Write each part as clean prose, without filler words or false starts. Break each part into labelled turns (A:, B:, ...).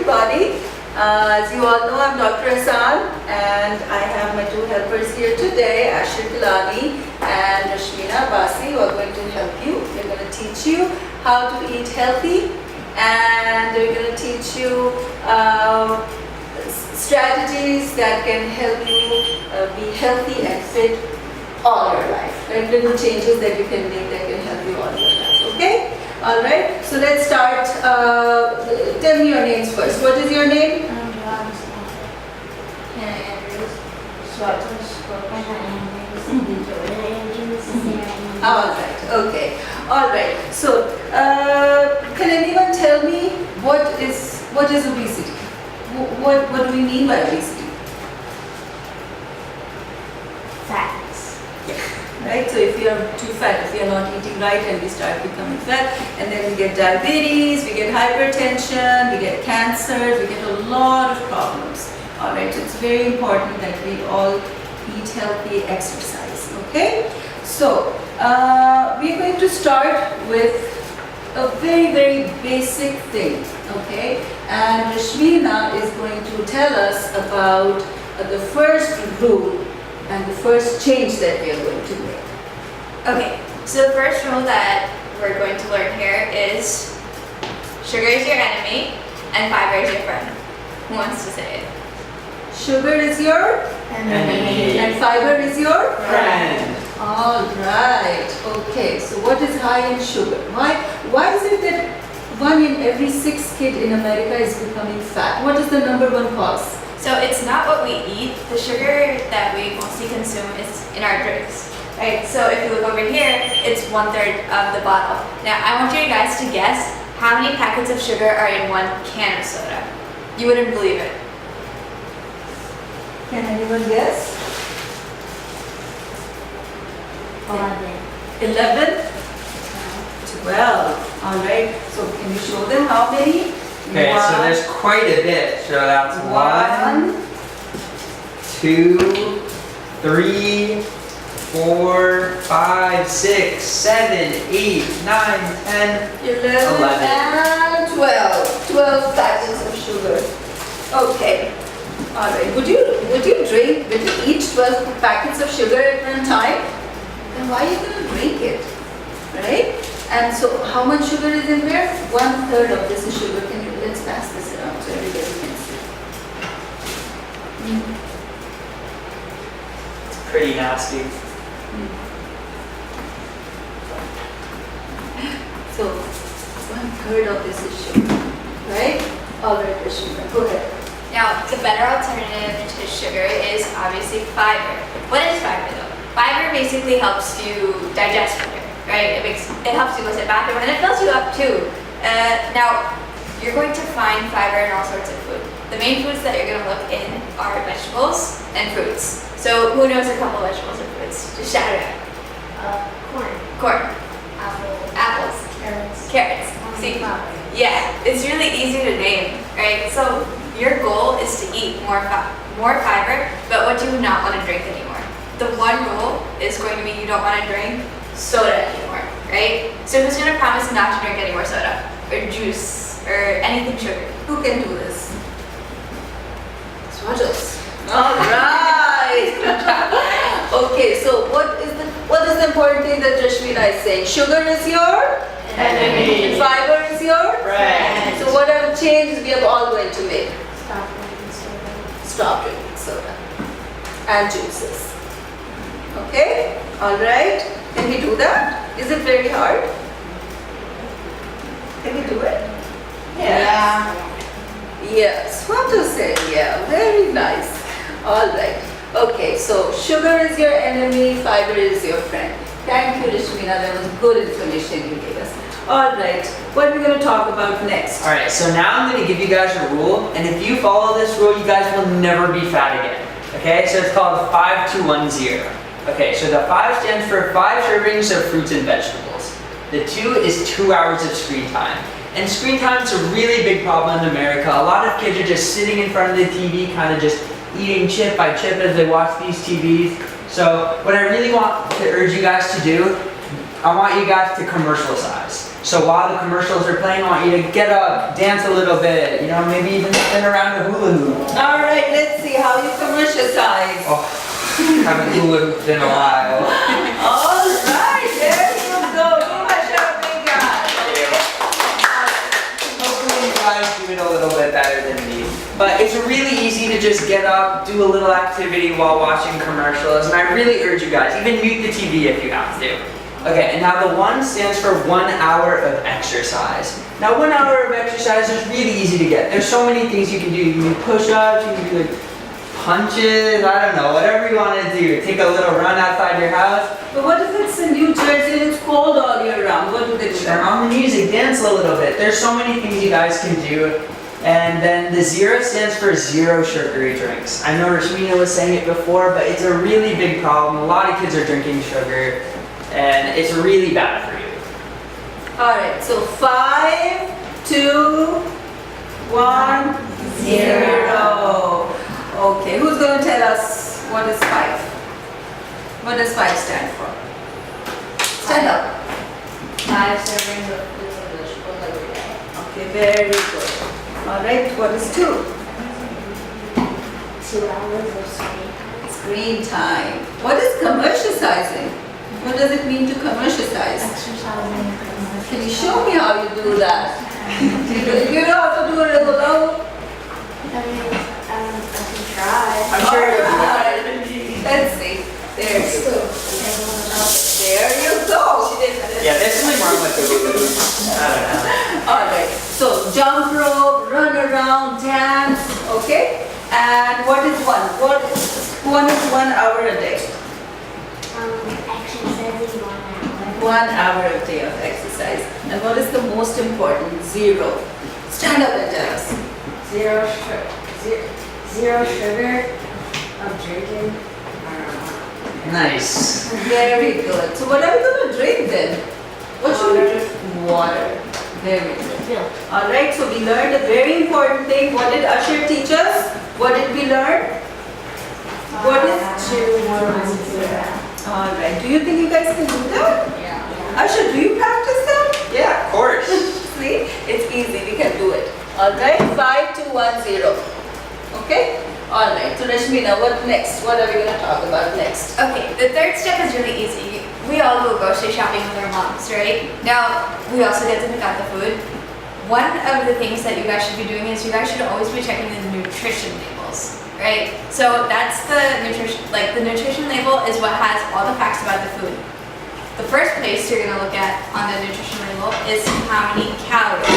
A: everybody. As you all know, I'm Dr. Hassan, and I have my two helpers here today, Gilani and Rashmeena Abbasi, who are going to help you. They're going to teach you how to eat healthy, and they're going to teach you strategies that can help you be healthy and fit all your life. Like little changes that you can make that can help you all your life. Okay? Alright, so let's start. Tell me your names first. What is your name? Alright, okay. Alright, so can anyone tell me what is obesity? What do we mean by obesity?
B: Fats.
A: Right, so if you are too fat, if you are not eating right and we start becoming fat, and then we get diabetes, we get hypertension, we get cancer, we get a lot of problems. Alright, so it's very important that we all eat healthy, exercise. Okay, so we're going to start with a very, very basic thing. Okay, and Rashmeena is going to tell us about the first rule and the first change that we are going to make.
B: Okay, so the first rule that we're going to learn here is sugar is your enemy and fiber is your friend. Who wants to say it?
A: Sugar is your
B: enemy
A: and fiber is your
B: friend.
A: All right. Okay. So what is high in sugar? Why is it that 1 in every 6 kids in America is becoming fat? What is the number one cause?
B: So it's not what we eat. The sugar that we mostly consume is in our drinks. Right? So if you look over here, it's 1/3 of the bottle. Now I want you guys to guess how many packets of sugar are in 1 can of soda. You wouldn't believe it.
A: Can anyone guess? 11? 12. All right. So can you show them how many?
C: Okay, so there's quite a bit. So that's 1, 2, 3, 4, 5, 6, 7, 8, 9, 10,
A: 11 and 12. 12 packets of sugar. Okay. All right. Would you eat 12 packets of sugar at one time? Then why are you going to drink it? Right? And so how much sugar is in there? 1/3 of this is sugar. Let's pass this around so everybody can see.
C: It's pretty nasty.
A: So 1/3 of this is sugar. Right? All right, Rashmeena, go ahead.
B: Now, the better alternative to sugar is obviously fiber. What is fiber though? Fiber basically helps you digest better, right? It helps you go to the bathroom and it fills you up too. Now, you're going to find fiber in all sorts of food. The main foods that you're going to look in are vegetables and fruits. So, who knows a couple vegetables or fruits? Just shout it out. Corn. Apples. Carrots. See? Yeah, it's really easy to name, right? So, your goal is to eat more fiber, but what do you not want to drink anymore? The one rule is going to be you don't want to drink soda anymore, right? So who's going to promise not to drink any more soda or juice or anything sugary?
A: Who can do this? Swajos. All right. Okay, so what is the important thing that Rashmeena is saying? Sugar is your
B: enemy.
A: And fiber is your
C: friend.
A: So whatever changes we are all going to make.
B: Stop drinking soda.
A: Stop drinking soda and juices. Okay? All right. Can we do that? Is it very hard? Can we do it?
B: Yeah.
A: Yes. What to say? Yeah. Very nice. All right. Okay. So sugar is your enemy. Fiber is your friend. Thank you, Rashmeena. That was good information you gave us. All right. What are we going to talk about next?
C: Alright, so now I'm going to give you guys a rule, and if you follow this rule, you guys will never be fat again. Okay, so it's called 5-2-1-0. Okay, so the 5 stands for 5 servings of fruits and vegetables. The 2 is 2 hours of screen time. And screen time is a really big problem in America. A lot of kids are just sitting in front of the TV, kind of just eating chip by chip as they watch these TVs. So what I really want to urge you guys to do, I want you guys to commercialize. So while the commercials are playing, I want you to get up, dance a little bit, you know, maybe even spin around a hula hoop.
A: All right, let's see how you commercialize.
C: Oh, haven't hula hooped in a while.
A: All right, there you go. Give Asher a big hand.
C: Hopefully you guys do it a little bit better than me. But it's really easy to just get up, do a little activity while watching commercials, and I really urge you guys, even mute the TV if you have to. Okay, and now the 1 stands for 1 hour of exercise. Now 1 hour of exercise is really easy to get. There's so many things you can do. You can do push-ups, you can do like punches, I don't know, whatever you want to do. Take a little run outside your house.
A: But what if it's in New Jersey and it's cold all year round? What do they do?
C: Turn on the music, dance a little bit. There's so many things you guys can do. And then the 0 stands for 0 sugary drinks. I know Rashmeena was saying it before, but it's a really big problem. A lot of kids are drinking sugar, and it's really bad for you.
A: All right, so 5, 2, 1, 0. Okay, who's going to tell us what is 5? What does 5 stand for? Stand up.
B: 5 servings of fruits and vegetables every day.
A: Okay, very good. All right, what is 2?
B: 2 hours of
A: Screen time. What is commercializing? What does it mean to commercialize?
B: exercising.
A: Can you show me how you do that? You know how to do it alone?
B: I can try.
C: I'm sure you'll do
A: All
C: that.
A: right, let's see. There you go. There you go. She did that.
C: Yeah, there's something wrong with the hula hoop. I don't know.
A: All right, so jump rope, run around, dance, okay? And what is 1? One is 1 hour a day.
B: Exercising 1 hour.
A: 1 hour a day of exercise. And what is the most important? 0. Stand up and tell us.
B: 0 sugar of drinking.
C: Nice.
A: Very good. So what are we going to drink then? What should we drink? Water. Very good. All right, so we learned a very important thing. What did Usher teach us? What did we learn? What is
B: 2, 1, 0.
A: All right, do you think you guys can do that?
B: Yeah.
A: Usher, do you practice that?
C: Yeah, of course.
A: See, it's easy, we can do it. All right, 5, 2, 1, 0. Okay? All right, so Rashmeena, what next? What are we going to talk about next?
B: Okay, the third step is really easy. We all go grocery shopping with our moms, right? Now, we also get to pick out the food. One of the things that you guys should be doing is you guys should always be checking the nutrition labels, right? So that's the nutrition, the nutrition label is what has all the facts about the food. The first place you're gonna look at on the nutrition label is how many calories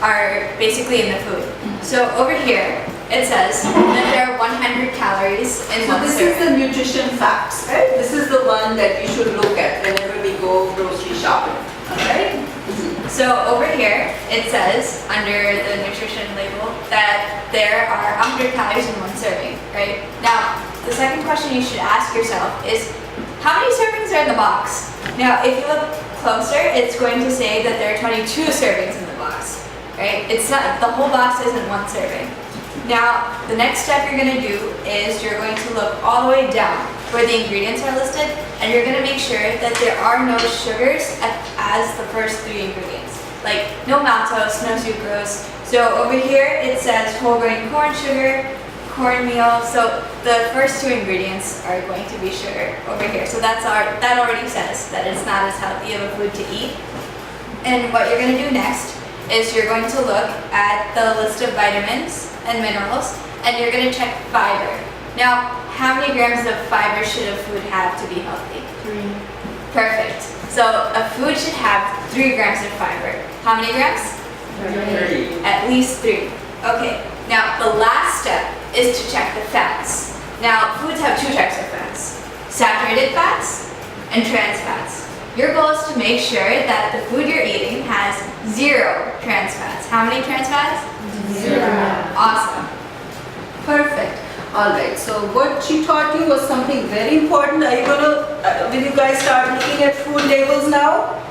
B: are basically in the food. So over here, it says that there are 100 calories in
A: So
B: one
A: this is
B: serving.
A: the nutrition facts, right? This is the one that we should look at whenever we go grocery shopping, all right?
B: So over here, it says under the nutrition label that there are 100 calories in one serving, right? Now, the second question you should ask yourself is, how many servings are in the box? Now, if you look closer, it's going to say that there are 22 servings in the box, right? It's not, the whole box isn't one serving. Now, the next step you're going to do is you're going to look all the way down where the ingredients are listed, and you're going to make sure that there are no sugars as the first 3 ingredients. Like no maltose, no sucrose. So over here it says whole grain corn sugar, cornmeal. So the first 2 ingredients are going to be sugar over here. So that already says that it's not as healthy of a food to eat. And what you're going to do next is you're going to look at the list of vitamins and minerals, and you're going to check fiber. Now, how many grams of fiber should a food have to be healthy?
D: 3.
B: Perfect. So a food should have 3 grams of fiber. How many grams?
C: 3.
B: At least 3. Okay. Now, the last step is to check the fats. Now, foods have 2 types of fats: saturated fats and trans fats. Your goal is to make sure that the food you're eating has 0 trans fats. How many trans fats?
D: 0.
B: Awesome.
A: Perfect. All right, so what she taught you was something very important. Are you going to, will you guys start looking at food labels now?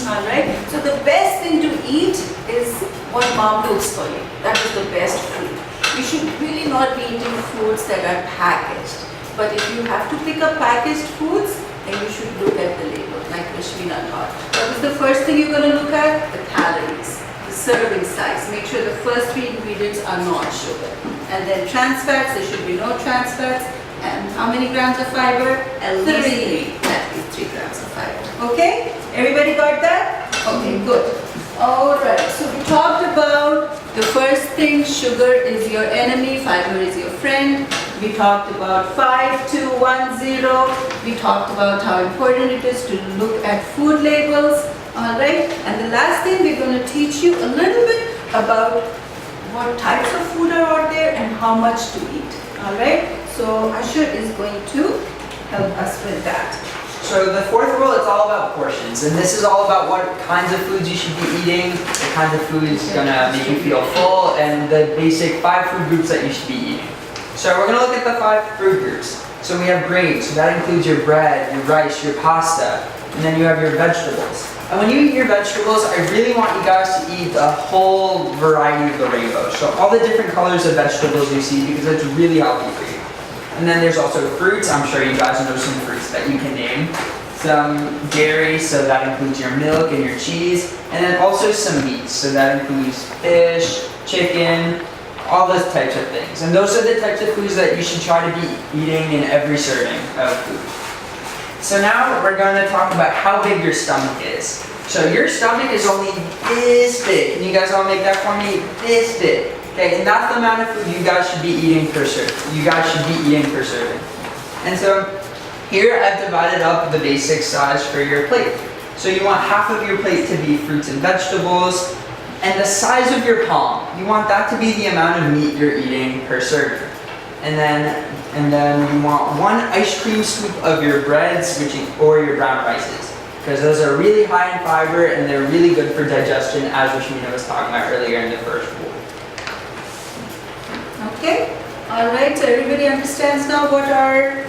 A: All right, so the best thing to eat is what mom cooks for you. That is the best food. You should really not be eating foods that are packaged. But if you have to pick up packaged foods, and you should look at the label, like Rashmeena taught. What is the first thing you're going to look at? The calories, the serving size. Make sure the first 3 ingredients are not sugar. And then trans fats, there should be no trans fats. And how many grams of fiber? At least 3 grams of fiber. Okay? Everybody got that? Okay, good. Alright, so we talked about the first thing, sugar is your enemy, fiber is your friend. We talked about 5210. We talked about how important it is to look at food labels. Alright, and the last thing we're going to teach you a little bit about what types of food are out there and how much to eat. Alright, so Ashur is going to help us with that.
C: So the 4th rule, it's all about portions, and this is all about what kinds of foods you should be eating, the kinds of foods gonna make you feel full, and the basic 5 food groups that you should be eating. So we're gonna look at the 5 food groups. So we have grains, so that includes your bread, your rice, your pasta, and then you have your vegetables. And when you eat your vegetables, I really want you guys to eat the whole variety of the rainbow. So all the different colors of vegetables you see, because it's really healthy for you. And then there's also fruits. I'm sure you guys know some fruits that you can name. Some dairy, so that includes your milk and your cheese. And then also some meats, so that includes fish, chicken, all those types of things. And those are the types of foods that you should try to be eating in every serving of food. So now we're going to talk about how big your stomach is. So your stomach is only this big. Can you guys all make that for me? This big. Okay, and that's the amount of food you guys should be eating per serving. And so here I've divided up the basic size for your plate. So you want half of your plate to be fruits and vegetables, and the size of your palm. You want that to be the amount of meat you're eating per serving. And then you want 1 ice cream scoop of your breads, or your brown rices, because those are really high in fiber and they're really good for digestion, as Rashmeena was talking about earlier in the first rule.
A: Okay, alright, so everybody understands now what are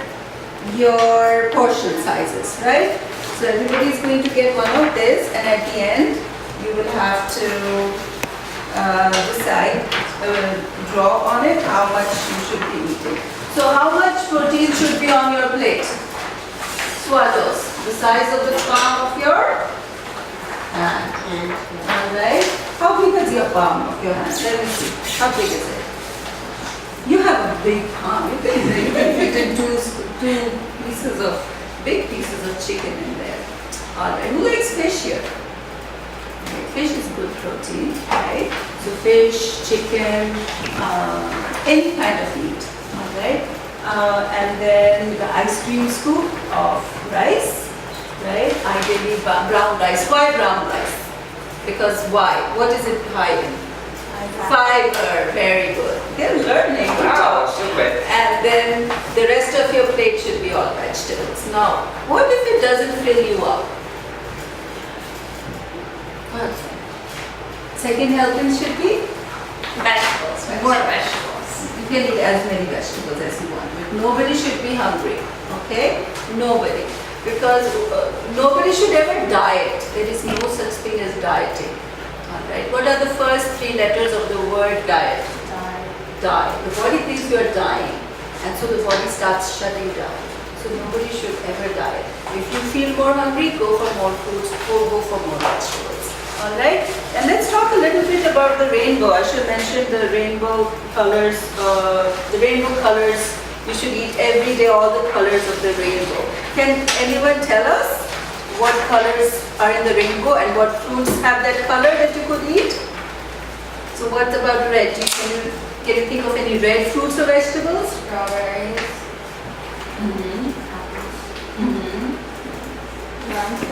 A: your portion sizes, right? So everybody is going to get one of this, and at the end you will have to decide, draw on it how much you should be eating. So how much protein should be on your plate? Swados, the size of the palm of your hand. Alright, how big is your palm of your hand? Let me see, how big is it? You have a big palm. You can fit in big pieces of chicken in there. Alright, who likes fish here? Okay, fish is good protein, right? So fish, chicken, any kind of meat. Alright, and then the ice cream scoop of rice, right? Ideally brown rice. Why brown rice? Because why? What is it high in? Fiber, very good. They're learning. Wow. And then the rest of your plate should be all vegetables. Now, what if it doesn't fill you up? What? Second helping should be?
B: Vegetables, more vegetables.
A: You can eat as many vegetables as you want. But nobody should be hungry. Okay? Nobody. Because nobody should ever diet. There is no such thing as dieting. Alright, what are the first 3 letters of the word diet? Die. The body thinks you are dying, and so the body starts shutting down. So nobody should ever diet. If you feel more hungry, go for more fruits or go for more vegetables. Alright, and let's talk a little bit about the rainbow. I should mention the rainbow colors. You should eat every day all the colors of the rainbow. Can anyone tell us what colors are in the rainbow and what fruits have that color that you could eat? So what about red? Can you think of any red fruits or vegetables?
B: Strawberries.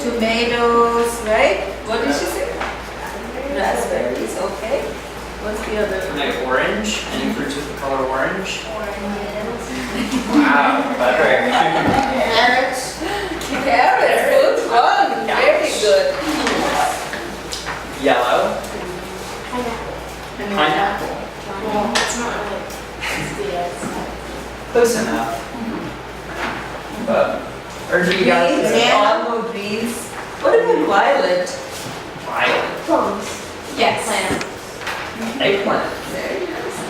A: Tomatoes, right? What did she say? Raspberries, okay. What's the other?
C: Like orange? Any fruits with the color orange?
B: Oranges.
C: Wow, butter.
B: Carrots.
A: Carrots, good one. Very good.
C: Yellow.
B: Pineapple. Well, it's not really tasty as
C: Close enough. But, or do you guys
A: Greens,
C: say
A: all more greens. What about violet?
C: violet?
B: plums. Yes. Plant.
C: Eggplant.
A: Very nice.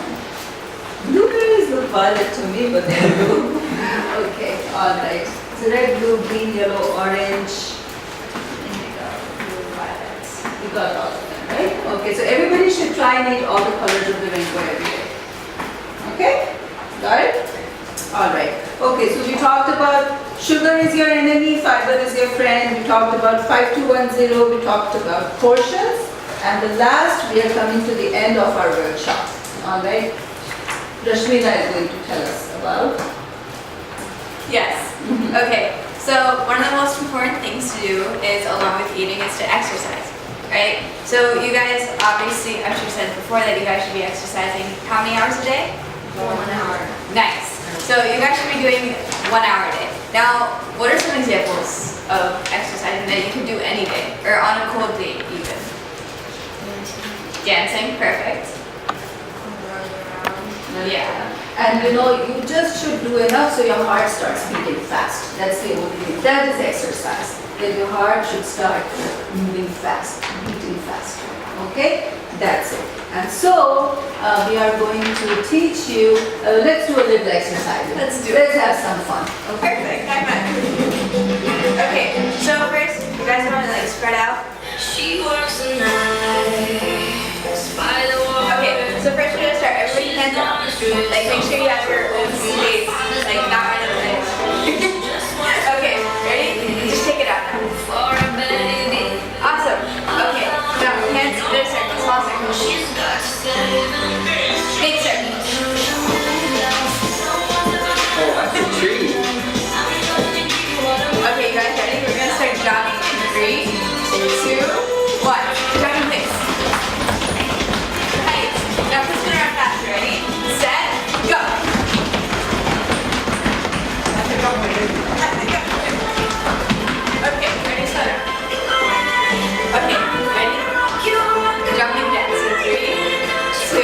A: Blueberries look violet to me, but they're blue. Okay, alright. So red, blue, green, yellow, orange.
B: Indigo, blue, violet.
A: You got all of them, right? Okay, so everybody should try and eat all the colors of the rainbow every day. Okay? Got it? Alright. Okay, so we talked about sugar is your enemy, fiber is your friend. We talked about 5210, we talked about portions. And the last, we are coming to the end of our workshop. Alright? Rashmeena is going to tell us about.
B: Yes. Okay. So one of the most important things to do is, along with eating, is to exercise, right? So you guys obviously, I'm sure said before that you guys should be exercising how many hours a day?
A: 1 hour.
B: Nice. So you guys should be doing 1 hour a day. Now, what are some examples of exercising that you can do any day, or on a cold day even? Dancing, perfect. Yeah.
A: And you know, you just should do enough so your heart starts beating fast. That's the only thing. That is exercise. That your heart should start moving fast, beating fast. Okay? That's it. And so, we are going to teach you, let's do a little exercise.
B: Let's do it.
A: Let's have some fun. Okay?
B: Perfect. Okay, so first, you guys want to like spread out?
D: She works the night by the water.
B: Okay, so first we're gonna start. Everybody hands up. Like make sure you have your own space, like not right over there. Okay, ready? Just take it out now.
D: For a baby,
B: Awesome. Okay, now hands to the circle, small circle.
D: she's got seven.
B: Big circle.
C: Oh, that's a tree.
B: Okay, you guys ready? We're gonna start jogging in 3, 2, 1. Jogging please. Nice. Now push it around faster. Ready? Set. Go. Okay, ready, slow down. Okay, ready? Jumping dance in 3, 2,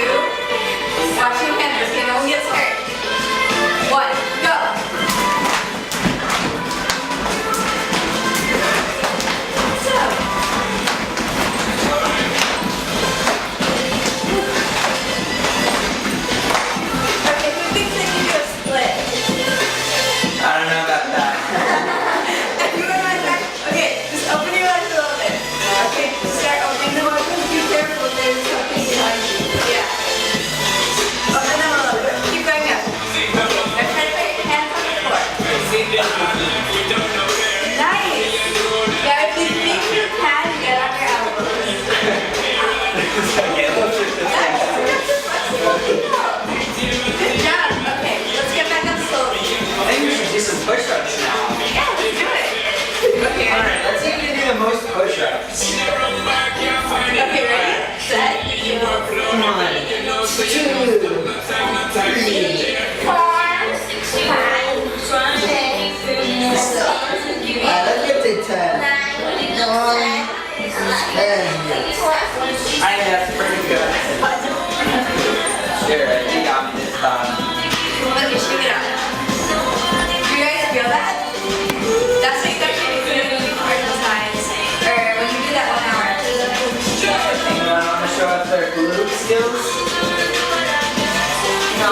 B: watch your hands, okay, no one gets hurt. 1, go! So, okay, who thinks they can do a split?
C: I don't know about that.
B: Okay, just open your legs a little bit. Okay, start opening them up. Be careful, there's something behind you. Yeah. Open them a little bit. Keep going up. Now try to put your hands on the floor. Nice. Yeah, if you think you can, get on your elbows.
C: Okay, let's just
B: Nice. Look at the flexible people. Good job. Okay, let's get back up slowly.
C: I think we should do some push-ups now.
B: Yeah, let's do it. Okay,
C: Alright, let's see who can do the most push-ups.
B: okay, ready? Set.
C: 1, 2, 3.
B: 4, 5, 6, 7,
E: Let's get to 10. 10.
C: I think that's pretty good. Sure, you got me this time.
B: Okay, shake it out. Do you guys feel that? That's what you guys should do when you exercise, or when you do that 1 hour.
C: Anyone want to show us their glute skills?
B: No.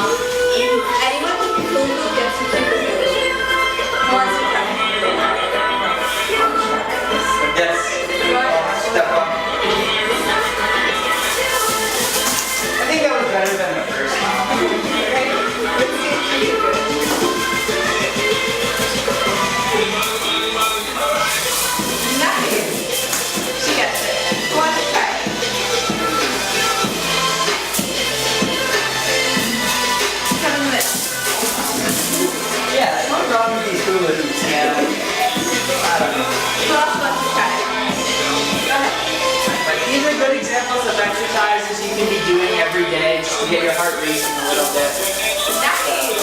B: Anyone who can glute gets to play with glute. Who wants to try?
C: Yes.
B: You want?
C: Step up. I think that was better than the first time.
B: Let's see if you do good. Nice. She gets it. Who wants to try? Come in the middle.
C: Yeah, there's nothing wrong with these hula hoops, man. I don't know.
B: Who else wants to try? Go ahead.
C: Like, these are good examples of exercises you can be doing every day just to get your heart racing a little bit.
B: Nice.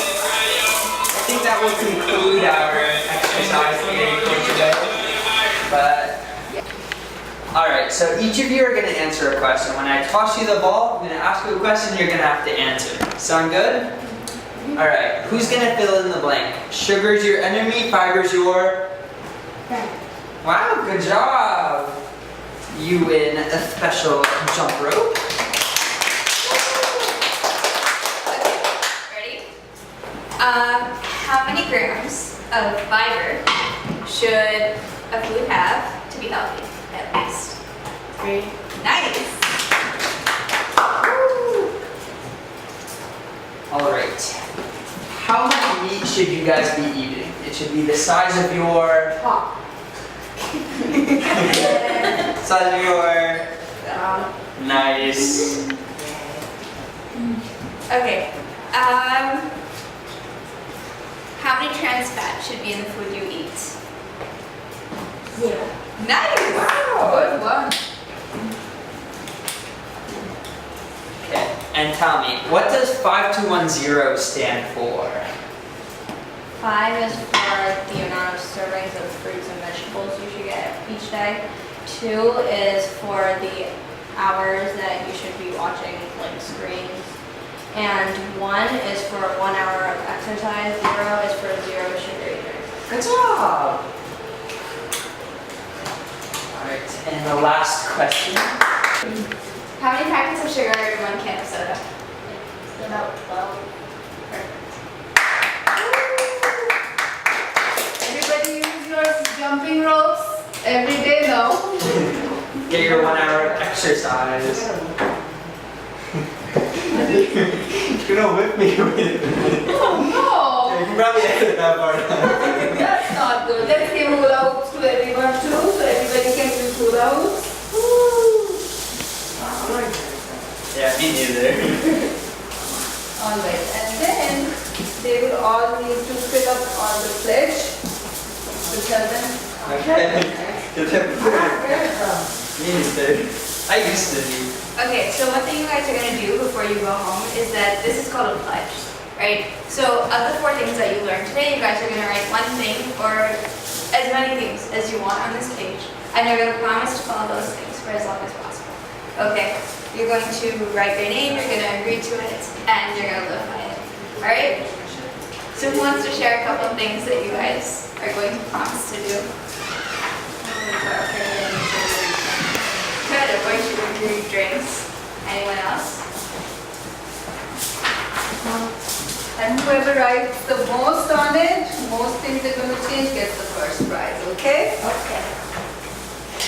C: I think that will conclude our exercise meeting for today. But alright, so each of you are going to answer a question. When I toss you the ball, I'm going to ask you a question you're going to have to answer. Sound good? Alright, who's going to fill in the blank? Sugar's your enemy, fiber's your... Wow, good job! You win a special jump rope.
B: Okay, ready? How many grams of fiber should a food have to be healthy, at least? 3. Nice. Woo.
C: All right. How much meat should you guys be eating? It should be the size of your size of your nice.
B: Okay. How many trans fat should be in the food you eat?
D: 0.
B: Nice.
A: Good one.
C: Okay. And tell me, what does 5210 stand for?
E: 5 is for the amount of servings of fruits and vegetables you should get each day. 2 is for the hours that you should be watching like screens. And 1 is for 1 hour of exercise. 0 is for 0 sugar eaters.
C: Good job. All right. And the last question.
B: How many packets of sugar are in 1 can of soda?
E: About 12.
A: Everybody use your jumping ropes every day now.
C: Get your 1 hour of exercise. You're gonna whip me with it.
A: Oh no!
C: You can probably edit that part out.
A: That's not good. Let's give hula hoops to everyone too, so everybody can do hula hoops.
C: Yeah, me neither.
A: Alright, and then they will all need to fill up on the pledge to tell them.
C: Okay. Me neither. I used to be.
B: Okay, so one thing you guys are going to do before you go home is that this is called a pledge, right? So of the 4 things that you learned today, you guys are going to write 1 thing or as many things as you want on this page, and you're going to promise to follow those things for as long as possible. Okay, you're going to write your name, you're going to agree to it, and you're going to live by it. All right? So who wants to share a couple of things that you guys are going to promise to do? Good, avoid sugar-free drinks. Anyone else?
A: And whoever writes the most on it, most things they're going to change gets the first prize, okay?
B: Okay.